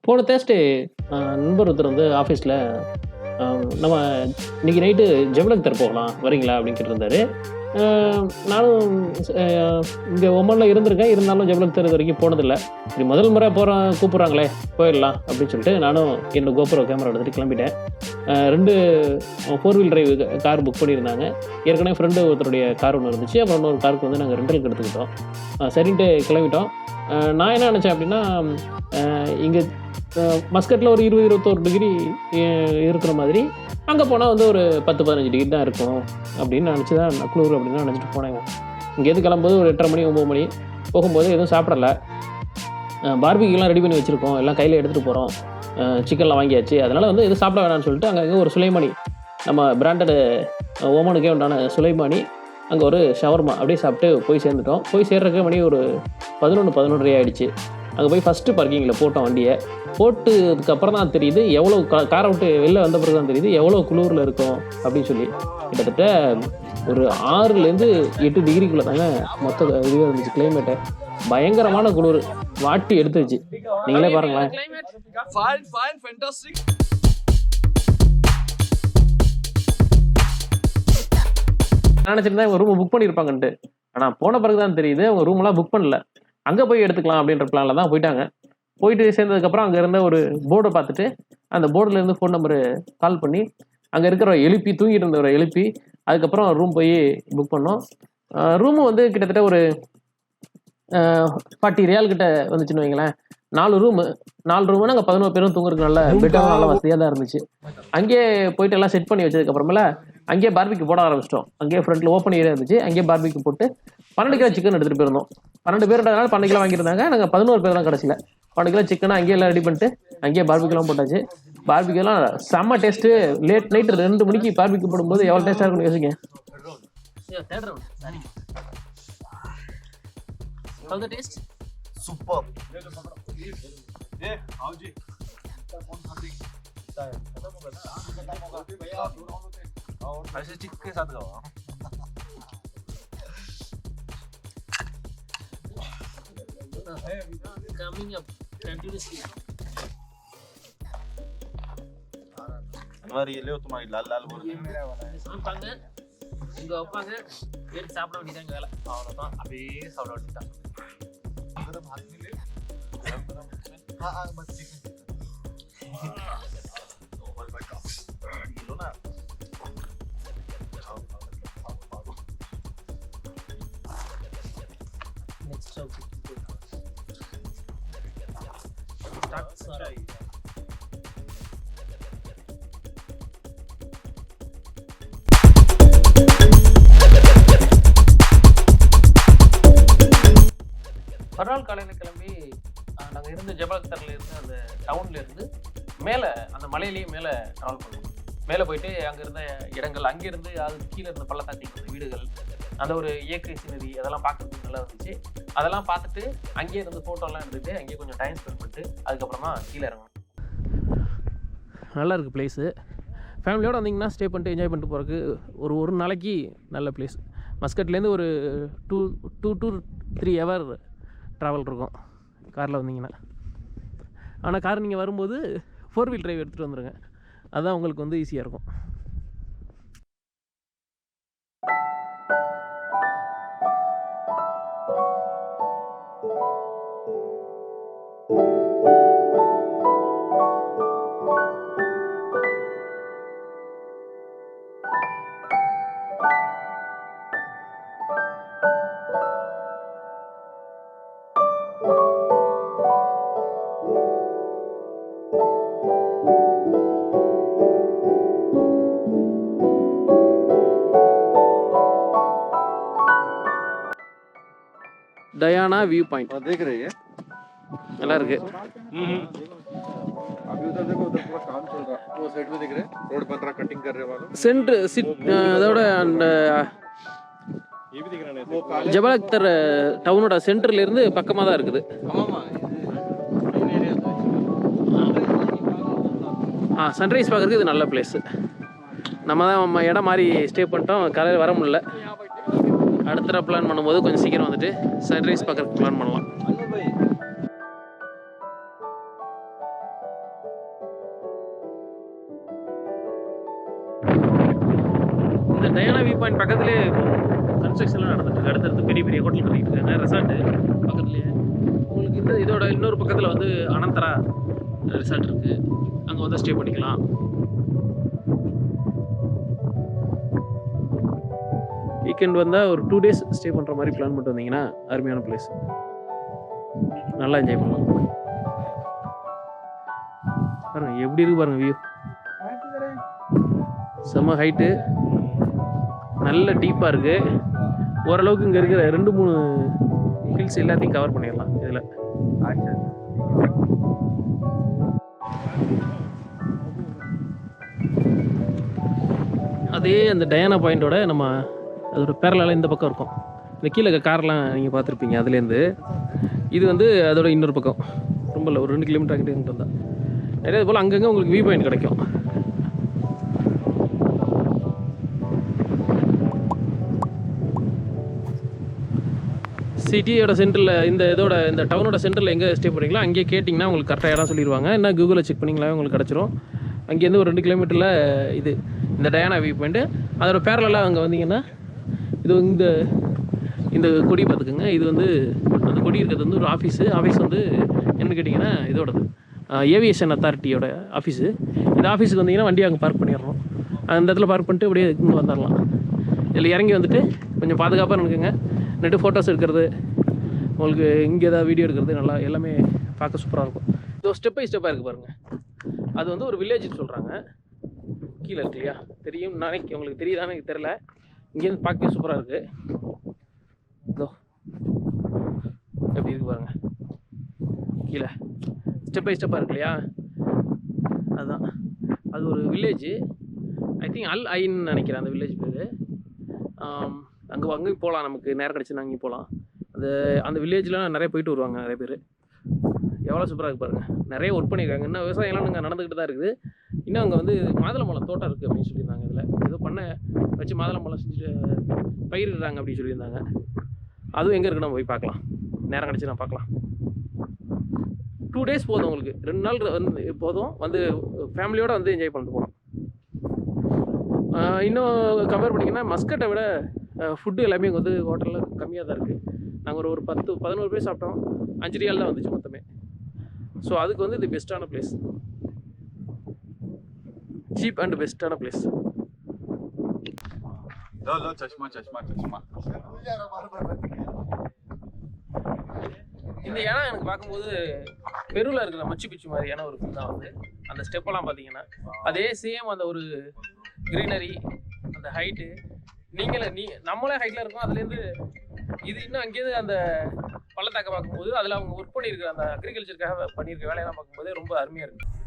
போன தேர்ஸ்டே நண்பர் ஒருத்தர் வந்து ஆஃபீஸில் நம்ம இன்னைக்கு நைட்டு ஜெபல் அக்தர் போகலாம் வரீங்களா அப்படின்னு கேட்டிருந்தாரு. நானும் இங்கே ஒமனில் இருந்திருக்கேன், இருந்தாலும் ஜெபல் அக்தர் இது வரைக்கும் போனதில்லை. சரி முதல் முறை கூப்பிட்றாங்களே போயிடலாம் அப்படின்னு சொல்லிட்டு நானும் என்னோட கோபுர கேமரா எடுத்துகிட்டு கிளம்பிட்டேன். 2 4 வீல் டிரைவ் கார் புக் பண்ணியிருந்தாங்க. ஏற்கனவே ஃப்ரெண்டு ஒருத்தருடைய கார் ஒன்று இருந்துச்சு. அப்புறம் இன்னொரு காருக்கு வந்து நாங்கள் ரெண்டலுக்கு எடுத்துக்கிட்டோம். சரின்ட்டு கிளம்பிட்டோம். நான் என்ன நினச்சேன் அப்படின்னா, இங்கே மஸ்கட்டில் ஒரு 20-21 டிகிரி இருக்கிற மாதிரி அங்கே போனால் வந்து ஒரு 10-15 டிகிரி தான் இருக்கும் அப்படின்னு நினச்சி தான் குளிர் அப்படின்னு நினச்சிட்டு போனேங்க. இங்கேருந்து கிளம்பும்போது ஒரு 8:30 மணி 9 மணி போகும்போது எதுவும் சாப்பிடலை. பார்பிக்யூலாம் ரெடி பண்ணி வச்சுருக்கோம், எல்லாம் கையில் எடுத்துகிட்டு போகிறோம், சிக்கன்லாம் வாங்கியாச்சு. அதனால் வந்து எதுவும் சாப்பிட வேணாம்னு சொல்லிட்டு அங்கே ஒரு சுலைமானி, நம்ம பிராண்டடு ஓமனுக்கே உண்டான சுலைமானி, அங்கே ஒரு ஷவர்மா அப்படியே சாப்பிட்டு போய் சேர்ந்துட்டோம். போய் சேர்றதுக்கு மணி ஒரு 11-11:30 ஆகிடுச்சு. அங்கே போய் ஃபஸ்ட்டு பார்க்கிங்கில் போட்டோம் வண்டியை. போட்டதுக்கப்புறம் தான் தெரியுது எவ்வளோ காரை விட்டு வெளில வந்த பிறகு தான் தெரியுது எவ்வளோ குளிரில் இருக்கும் அப்படின்னு சொல்லி. கிட்டத்தட்ட ஒரு 6-8 டிகிரிக்குள்ளே தாங்க மொத்த இதுவே இருந்துச்சு கிளைமேட்டு. பயங்கரமான குளிர் வாட்டி எடுத்துருச்சு. நீங்களே பாருங்களேன். நினச்சிருந்தேன் அவங்க ரூமை புக் பண்ணியிருப்பாங்கன்ட்டு. ஆனால் போன பிறகு தான் தெரியுது அவங்க ரூம்லாம் புக் பண்ணல, அங்கே போய் எடுத்துக்கலாம் அப்படின்ற பிளானில் தான் போயிட்டாங்க. போயிட்டு சேர்ந்ததுக்கப்புறம் அங்கே இருந்த ஒரு போர்டை பார்த்துட்டு அந்த போர்டிலேருந்து ஃபோன் நம்பரு கால் பண்ணி அங்கே இருக்கிற எழுப்பி தூங்கிட்டு இருந்தவரை எழுப்பி அதுக்கப்புறம் ரூம் போய் புக் பண்ணோம். ரூமு வந்து கிட்டத்தட்ட ஒரு 40 ரியால் கிட்ட வந்துச்சுன்னு வைங்களேன். 4 ரூமு நாங்கள் 11 பேரும் தூங்குறதுக்கு நல்ல பெட்டாக நல்ல வசதியாக தான் இருந்துச்சு. அங்கேயே போயிட்டு எல்லாம் செட் பண்ணி வச்சதுக்கப்புறமேல அங்கேயே பார்பிக்கு போட ஆரம்பிச்சிட்டோம். அங்கேயே ஃப்ரண்ட்டில் ஓப்பன் ஏரியா இருந்துச்சு. அங்கேயே பார்பிக்கு போட்டு 12 கிலோ சிக்கன் எடுத்துகிட்டு போயிருந்தோம். 12 பேருன்றதுனால 12 கிலோ வாங்கியிருந்தாங்க. நாங்கள் 11 பேர் தான் கடைசியில். 12 கிலோ சிக்கனை அங்கேயே எல்லாம் ரெடி பண்ணிட்டு அங்கேயே பார்பிக்கெலாம் போட்டாச்சு. பார்பிக்கெல்லாம் செம்ம டேஸ்ட்டு. லேட் நைட்டு 2 மணிக்கு பார்பிக்கு போடும்போது எவ்வளோ டேஸ்ட்டாக இருக்குன்னு யோசிங்க. Super. ऐसे चिक के साथ खाओ. Coming up continuously. अरे ये ले तुम्हारी लाल लाल बोल रही है. सांपांग இங்க வைப்பாங்க, எடுத்து சாப்பிட வேண்டியதாங்க வேலை. அவ்வளோதான், அப்படியே சாப்பிட வேண்டியதான். गरम हाथ में ले, गरम गरम उसमें. हाँ बस चिकन. ओवर बैठा. ये लो ना. Next stop chicken. स्टार्ट सारा. மறுநாள் காலையில் கிளம்பி நாங்கள் இருந்து ஜெபல் அக்தர்ல இருந்து அந்த டவுன்ல இருந்து மேலே அந்த மலையிலேயே மேலே ட்ராவல் பண்ணுவோம். மேலே போயிட்டு அங்கே இருந்த இடங்கள், அங்கேருந்து அது கீழே இருந்த பள்ளத்தாக்கு வீடுகள், அந்த ஒரு இயற்கை சீனரி அதெல்லாம் பார்க்குறதுக்கு நல்லா இருந்துச்சு. அதெல்லாம் பார்த்துட்டு அங்கேயே இருந்து ஃபோட்டோலாம் எடுத்துகிட்டு அங்கேயே கொஞ்சம் டைம் ஸ்பெண்ட் பண்ணிட்டு அதுக்கப்புறமா கீழே இறங்கணும். நல்லா இருக்குது பிளேஸு. ஃபேமிலியோடு வந்தீங்கன்னா ஸ்டே பண்ணிட்டு என்ஜாய் பண்ணிட்டு போகிறதுக்கு ஒரு நாளைக்கு நல்ல பிளேஸ். மஸ்கட்லேருந்து ஒரு 2 to 3 ஹவர் ட்ராவல் இருக்கும் காரில் வந்தீங்கன்னா. ஆனால் கார் நீங்கள் வரும்போது 4 வீல் டிரைவ் எடுத்துகிட்டு வந்துடுங்க, அதுதான் உங்களுக்கு வந்து ஈஸியாக இருக்கும். दयाना व्यू पॉइंट देख रहे हैं, நல்லா இருக்கு. अभी उधर देखो, उधर पूरा काम चल रहा है. वो साइड में दिख रहे हैं, रोड बन रहा, कटिंग कर रहे वाला. सेंटर அதோட அந்த ये भी दिख रहा है. वो ஜெபல் அக்தர் டவுனோட சென்டர்ல இருந்து பக்கமா தான் இருக்குது. ஆமாமா, மெயின் ஏரியா தான். சன்ரைஸ் பார்க்கறதுக்கு இது நல்ல பிளேஸ். நம்ம தான் இடம் மாதிரி ஸ்டே பண்ணிட்டோம், காலையில் வர முடியல. அடுத்த தடவை பிளான் பண்ணும்போது கொஞ்சம் சீக்கிரம் வந்துட்டு சன்ரைஸ் பார்க்கறதுக்கு பிளான் பண்ணலாம். இந்த டயானா வியூ பாயிண்ட் பக்கத்துலேயே கன்ஸ்ட்ரக்ஷன்லாம் நடந்துட்டு இருக்கு. அடுத்தடுத்து பெரிய பெரிய ஹோட்டல் கட்டிட்டு இருக்காங்க, ரெசார்ட்டு பக்கத்துலேயே. உங்களுக்கு இந்த இதோட இன்னொரு பக்கத்தில் வந்து அனந்தரா ரிசார்ட் இருக்குது, அங்கே வந்து ஸ்டே பண்ணிக்கலாம். வீக்கெண்ட் வந்தால் ஒரு 2 days ஸ்டே பண்ணுற மாதிரி பிளான் பண்ணிட்டு வந்தீங்கன்னா அருமையான பிளேஸ், நல்லா என்ஜாய் பண்ணலாம். பாருங்க எப்படி இருக்கு பாருங்க வியூ, செம்ம ஹைட்டு, நல்ல டீப்பாக இருக்குது. ஓரளவுக்கு இங்கே இருக்கிற 2-3 ஹில்ஸ் எல்லாத்தையும் கவர் பண்ணிடலாம் இதில். அதே அந்த டயானா பாயிண்டோட நம்ம அதோட பேரலால் இந்த பக்கம் இருக்கும். இந்த கீழே கார்லாம் நீங்கள் பார்த்துருப்பீங்க, அதுலேருந்து இது வந்து அதோட இன்னொரு பக்கம், ரொம்ப இல்லை, ஒரு 2 கிலோமீட்டர் ஆகிட்டே இங்கிட்டு வந்தால் நிறைய போல் அங்கங்கே உங்களுக்கு வியூ பாயிண்ட் கிடைக்கும். சிட்டியோட சென்டரில் இந்த டவுனோட சென்டரில் எங்கே ஸ்டே பண்ணுறீங்களோ அங்கேயே கேட்டிங்கன்னா உங்களுக்கு கரெக்டாக இடம் சொல்லிடுவாங்க. என்ன கூகுளில் செக் பண்ணிங்களா உங்களுக்கு கிடச்சிரும். அங்கேருந்து ஒரு 2 கிலோமீட்டரில் இந்த டயானா வியூ பாயிண்ட்டு. அதோட பேரலாக அங்கே வந்தீங்கன்னா இது இந்த கொடி பார்த்துக்குங்க. இது வந்து அந்த கொடி இருக்கிறது வந்து ஒரு ஆஃபீஸ் வந்து என்னன்னு கேட்டிங்கன்னா இதோடது ஏவியேஷன் அத்தாரிட்டியோட ஆஃபீஸு. இந்த ஆஃபீஸுக்கு வந்தீங்கன்னா வண்டி அங்கே பார்க் பண்ணிடுறோம். அந்த இடத்துல பார்க் பண்ணிட்டு அப்படியே இங்கே வந்துடலாம். இதில் இறங்கி வந்துட்டு கொஞ்சம் பாதுகாப்பாக நினைக்குங்க. நெட்டு ஃபோட்டோஸ் எடுக்கிறது, உங்களுக்கு இங்கே ஏதாவது வீடியோ எடுக்கிறது நல்லா எல்லாமே பார்க்க சூப்பராக இருக்கும். இது ஸ்டெப் பை ஸ்டெப்பாக இருக்குது பாருங்கள். அது வந்து ஒரு வில்லேஜ்னு சொல்கிறாங்க. கீழே இருக்கு இல்லையா, தெரியும் நாளைக்கு உங்களுக்கு தெரியுதானே எனக்கு தெரில. இங்கேருந்து பார்க்க சூப்பராக இருக்குது. இதோ எப்படி இருக்கு பாருங்கள், கீழே ஸ்டெப் பை ஸ்டெப்பாக இருக்கு இல்லையா, அதுதான். அது ஒரு வில்லேஜு, ஐ திங்க் அல் ஐன்னு நினைக்கிறேன் அந்த வில்லேஜ் பேர். அங்கேயும் போகலாம், நமக்கு நேரம் கிடச்சுன்னா அங்கேயும் போகலாம். அந்த வில்லேஜில் நிறைய போயிட்டு வருவாங்க நிறைய பேர். எவ்வளோ சூப்பராக இருக்குது பாருங்கள். நிறைய ஒர்க் பண்ணியிருக்காங்க. இன்னும் விவசாயம்லாம் அங்கே நடந்துக்கிட்டு தான் இருக்குது. இன்னும் அங்கே வந்து மாதுளம்பழம் தோட்டம் இருக்குது அப்படின்னு சொல்லியிருந்தாங்க. இதில் ஏதோ பண்ண வச்சு மாதுளம்பழம் செஞ்சுட்டு பயிரிடுறாங்க அப்படின்னு சொல்லியிருந்தாங்க. அதுவும் எங்கே இருக்குன்னு நம்ம போய் பார்க்கலாம், நேரம் கிடச்சி நான் பார்க்கலாம். 2 days போதும் உங்களுக்கு, 2 நாள் வந்து போதும். வந்து ஃபேமிலியோடு வந்து என்ஜாய் பண்ணிட்டு போகலாம். இன்னும் கம்பேர் பண்ணிங்கன்னா மஸ்கட்டை விட ஃபுட்டு எல்லாமே இங்கே வந்து ஹோட்டலில் கம்மியாக தான் இருக்குது. நாங்கள் ஒரு 10-11 பேர் சாப்பிட்டோம், 5 ரியால் தான் வந்துச்சு மொத்தமே. ஸோ அதுக்கு வந்து இது பெஸ்ட்டான பிளேஸ், சீப் அண்ட் பெஸ்ட்டான பிளேஸ். இந்த இடம் எனக்கு பார்க்கும்போது பெருவில் இருக்கிற மச்சு பிச்சு மாதிரியான ஒரு ஃபீல் தான் வந்து. அந்த ஸ்டெப்பெல்லாம் பார்த்தீங்கன்னா அதே சேம் அந்த ஒரு க்ரீனரி, அந்த ஹைட்டு, நம்மளே ஹைட்டில் இருக்கோம். அதுலேருந்து இது இன்னும் அங்கேயிருந்து அந்த பள்ளத்தாக்க பார்க்கும்போது அதில் அவங்க ஒர்க் பண்ணியிருக்கிற அந்த அக்ரிகல்ச்சருக்காக பண்ணியிருக்க வேலையெல்லாம் பார்க்கும்போதே ரொம்ப அருமையாக இருக்குது.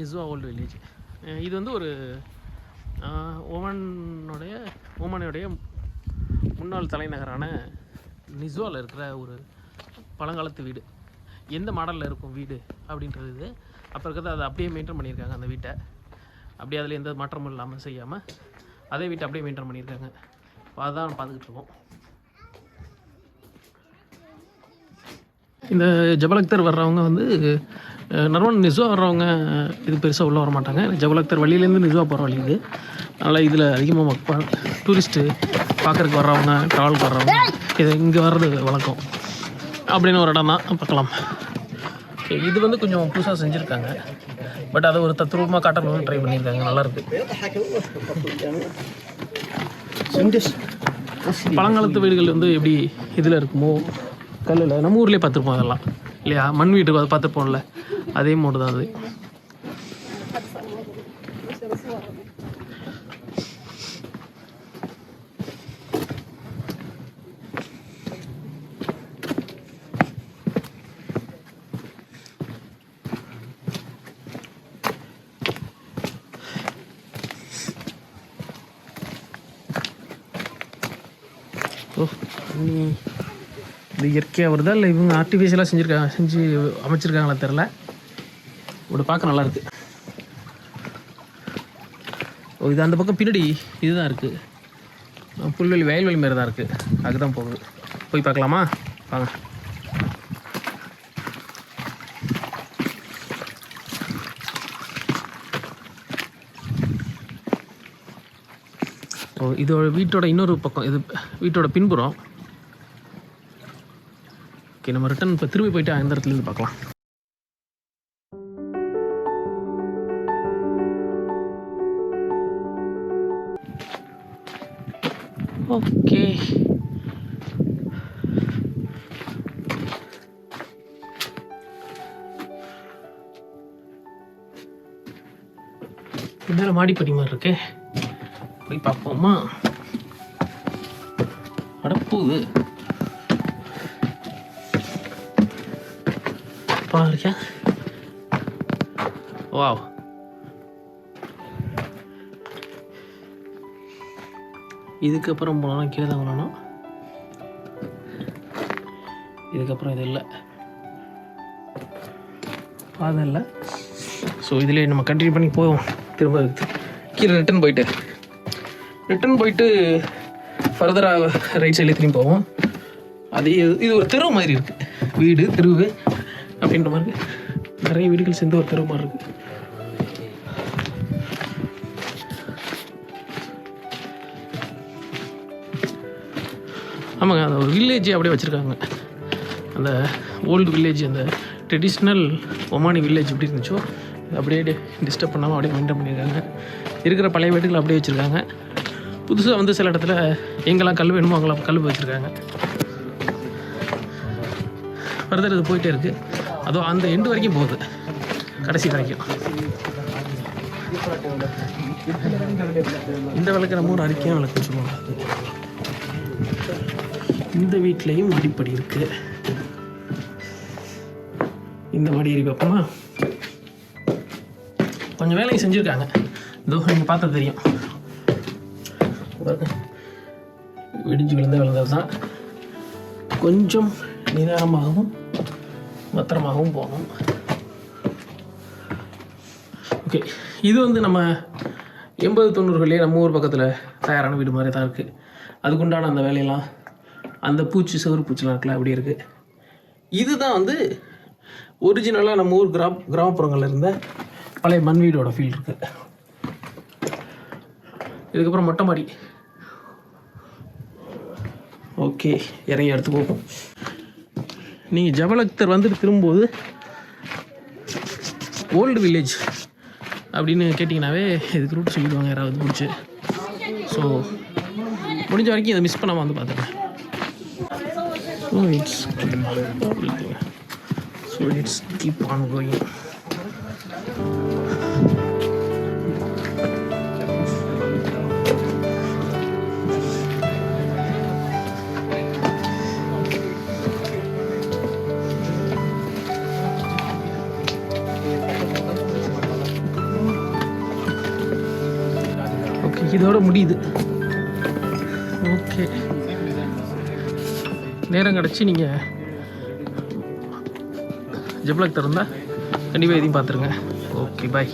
நிஸ்வா ஓல்டு வில்லேஜ். இது வந்து ஒரு ஓமானுடைய முன்னாள் தலைநகரான நிஸ்வாவில் இருக்கிற ஒரு பழங்காலத்து வீடு. எந்த மாடலில் இருக்கும் வீடு அப்படின்றது இது. அப்போ இருக்கிறது அதை அப்படியே மெயின்டைன் பண்ணியிருக்காங்க. அந்த வீட்டை அப்படியே அதில் எந்த மாற்றமும் இல்லாமல் செய்யாமல் அதே வீட்டை அப்படியே மெயின்டைன் பண்ணியிருக்காங்க. அதுதான் பார்த்துக்கிட்டு இருக்கோம். இந்த ஜபல் அக்தர் வர்றவங்க வந்து நார்மல் நிஸ்வா வர்றவங்க இது பெருசாக உள்ளே வர மாட்டாங்க. ஜபல் அக்தர் வழியிலேருந்து நிஸ்வா போகிற வழி இது. அதனால் இதில் அதிகமாக டூரிஸ்ட்டு பார்க்குறதுக்கு வர்றவங்க, ட்ராவலுக்கு வர்றவங்க இது இங்கே வர்றது வழக்கம் அப்படின்னு ஒரு இடம் தான். பார்க்கலாம். இது வந்து கொஞ்சம் புதுசாக செஞ்சுருக்காங்க. பட் அதை ஒரு தத்ரூபமாக காட்டணும்னு ட்ரை பண்ணியிருக்காங்க. நல்லாயிருக்கு. பழங்காலத்து வீடுகள் வந்து எப்படி இதில் இருக்குமோ கல்லில் நம்ம ஊர்லேயே பார்த்துருப்போம் அதெல்லாம் இல்லையா? மண் வீடு பார்த்துருப்போம்ல, அதே மோடு தான் அது. இது இயற்கையாக வருதா இல்லை இவங்க ஆர்டிஃபிஷியலாக செஞ்சு அமைச்சிருக்காங்களா தெரில. இப்படி பார்க்க நல்லாயிருக்கு. இது அந்த பக்கம் பின்னாடி இதுதான் இருக்குது, புல்வெளி வயல்வெளி மாரி தான் இருக்குது. அதுதான் போகுது. போய் பார்க்கலாமா? வாங்க. இதோட வீட்டோட இன்னொரு பக்கம், இது வீட்டோட பின்புறம். ஓகே, நம்ம ரிட்டன் இப்போ திரும்பி போயிட்டு அந்த இடத்துலேருந்து பார்க்கலாம். ஓகே, மேலே மாடிப்படி மாதிரி இருக்கு. போய் பார்ப்போமா? அடப்போகுது பாருங்க. வாவ், இதுக்கப்புறம் போனால் கீழே தான் வரணும். இதுக்கப்புறம் இது இல்லை, பாதை இல்லை. ஸோ இதிலே நம்ம கண்டினியூ பண்ணி போவோம். திரும்ப கீழே ரிட்டன் போயிட்டு ஃபர்தராக ரைட் சைடில் திரும்பி போவோம். அது இது ஒரு தெரு மாதிரி இருக்குது. வீடு தெருவு அப்படின்ற மாதிரி நிறைய வீடுகள் சேர்ந்து ஒரு தெரு மாதிரி இருக்குது. ஆமாங்க, அந்த ஒரு வில்லேஜ் அப்படியே வச்சுருக்காங்க. அந்த ஓல்டு வில்லேஜ், அந்த ட்ரெடிஷ்னல் ஒமானி வில்லேஜ் எப்படி இருந்துச்சோ அப்படியே டிஸ்டர்ப் பண்ணாமல் அப்படியே மெயின்டைன் பண்ணியிருக்காங்க. இருக்கிற பழைய வீட்டுகள் அப்படியே வச்சுருக்காங்க. புதுசாக வந்து சில இடத்துல எங்கெல்லாம் கல் வேணுமோ அங்கெல்லாம் கல் வச்சுருக்காங்க. ஃபர்தர் இது போயிட்டே இருக்குது. அதுவும் அந்த எண்டு வரைக்கும் போகுது, கடைசி வரைக்கும். இந்த விளக்கு நம்ம ஒரு அறிக்கையாக விளக்குன்னு சொல்லுவாங்க. இந்த வீட்லேயும் மாடிப்படி இருக்குது. இந்த மாடி ஏறி பார்ப்போமா? கொஞ்சம் வேலையை செஞ்சுருக்காங்க. இதோ நீங்கள் பார்த்தா தெரியும். வெடிஞ்சு விழுந்தது தான். கொஞ்சம் நிதானமாகவும் பத்திரமாகவும் போகணும். ஓகே, இது வந்து நம்ம 80-90களே நம்ம ஊர் பக்கத்தில் தயாரான வீடு மாதிரி தான் இருக்குது. அதுக்குண்டான அந்த வேலையெல்லாம், அந்த பூச்சி செவரு பூச்சிலாம் இருக்குல்ல, அப்படி இருக்குது. இதுதான் வந்து ஒரிஜினலாக நம்ம ஊர் கிராமப்புறங்களில் இருந்த பழைய மண் வீடோட ஃபீல் இருக்குது. இதுக்கப்புறம் மொட்டை மாடி. ஓகே, இறங்கி எடுத்து போகும். நீங்கள் ஜபல் அக்தர் வந்துட்டு திரும்பும்போது ஓல்டு வில்லேஜ் அப்படின்னு கேட்டிங்கனாவே இதுக்கு ரூட் சொல்லிடுவாங்க யாராவது பிடிச்சி. ஸோ முடிஞ்ச வரைக்கும் இதை மிஸ் பண்ணாமல் வந்து பார்த்துருங்க. So let's keep on going. இதோட முடியுது. ஓகே, நேரம் கிடச்சி நீங்கள் ஜெபல் அக்தர் இருந்தால் கண்டிப்பாக இதையும் பார்த்துருங்க. ஓகே, பாய்.